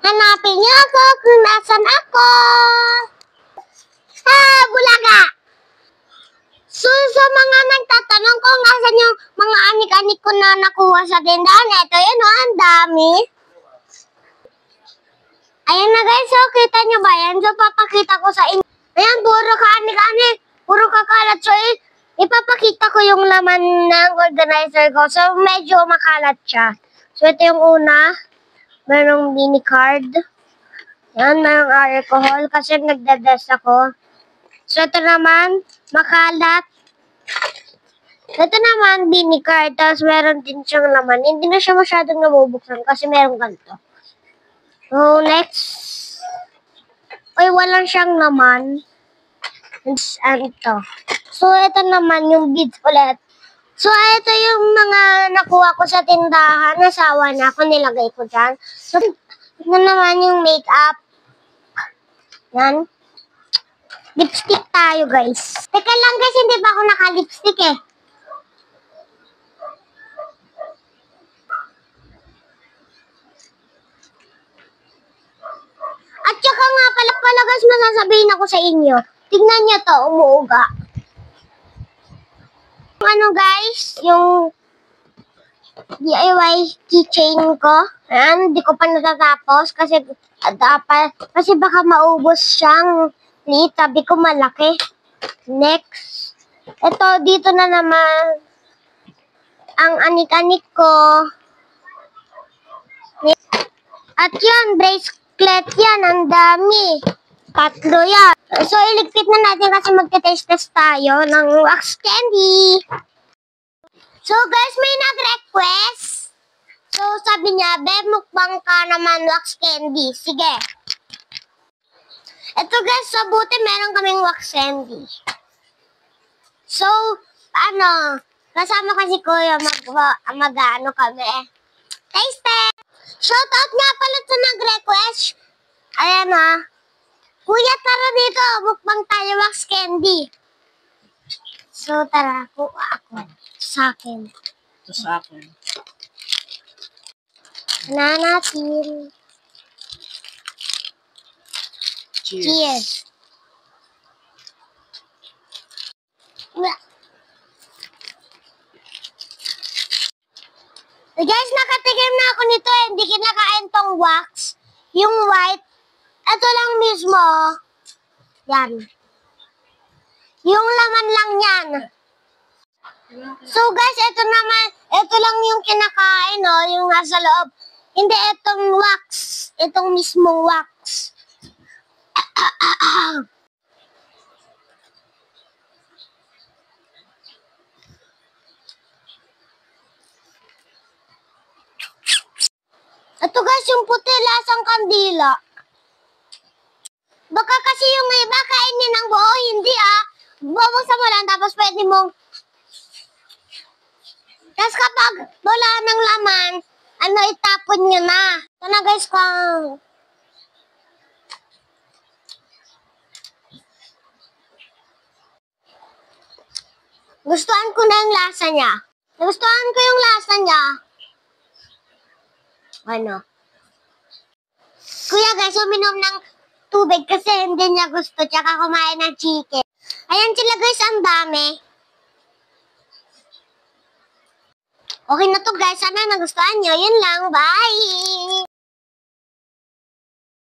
Hanapin niyo ako kung nasan ako. Bulaga! So, sa mga nagtatanong kung nasan yung mga anik-anik ko na nakuha sa tindahan, ito yun, ang dami. Ayan na guys, so kita nyo ba yan? So, papakita ko sa inyo. Ayan, puro ka-anik-anik, puro kakalat. So, ipapakita ko yung laman ng organizer ko. So, medyo makalat siya. So, ito yung una. Merong mini card. Yan, merong alcohol kasi nagdadress ako. So, ito naman, makalat. Ito naman, mini card. Tapos, meron din siyang laman. Hindi na siya masyadong nabubuksan kasi merong ganito. So, next. Uy, walang siyang laman. Ito. So, ito naman yung beads ulit. So, ito yung mga nakuha ko sa tindahan. Nasawa na ako, nilagay ko dyan. So, ito naman yung makeup. Yan. Lipstick tayo, guys. Teka lang, guys, hindi pa ako naka-lipstick eh. At saka nga pala guys, masasabihin ako sa inyo. Tignan niyo to, umuuga. Ano guys, yung DIY keychain ko. Ayan, hindi ko pa natatapos kasi baka maubos siyang liit. Sabi ko malaki. Next. Ito, dito na naman ang anik-anik ko. At yun, bracelet yan. Ang dami. 3 yan. So, iligpit na natin kasi magte-test tayo ng wax candy. So, guys, may nag-request. So, sabi niya, Beb, mukbang ka naman wax candy. Sige. Ito, guys, sa buti meron kaming wax candy. So, kasama kasi kuya mag-ano kami. Taste test. Shoutout nga pala sa nag-request. Ayan ha. Kuya, tara dito. Mukbang tayo wax candy. So, tara. Kuha ako. Sa akin. Ito sa akin. Na natin. Cheers. Cheers. Guys, nakatikim na ako nito eh. Hindi kinakain tong wax. Yung white. Ito lang mismo. Yan. Yung laman lang yan. So guys, ito lang yung kinakain, oh, yung nasa loob. Hindi itong wax. Itong mismong wax. Ito guys, yung puti lasang kandila. Baka kasi yung iba kainin ng buo, hindi ah. Babuksan mo lang tapos pwede mong. Tapos kapag wala ng laman, itapon nyo na. Ito na guys, gustuhan ko na yung lasa niya. Gustuhan ko yung lasa niya. Ano? Kuya guys, uminom ng tubig kasi hindi niya gusto. Tsaka kumain ng chicken. Ayan sila guys, ang dami. Okay na to guys. Sana nagustuhan nyo. Yun lang. Bye!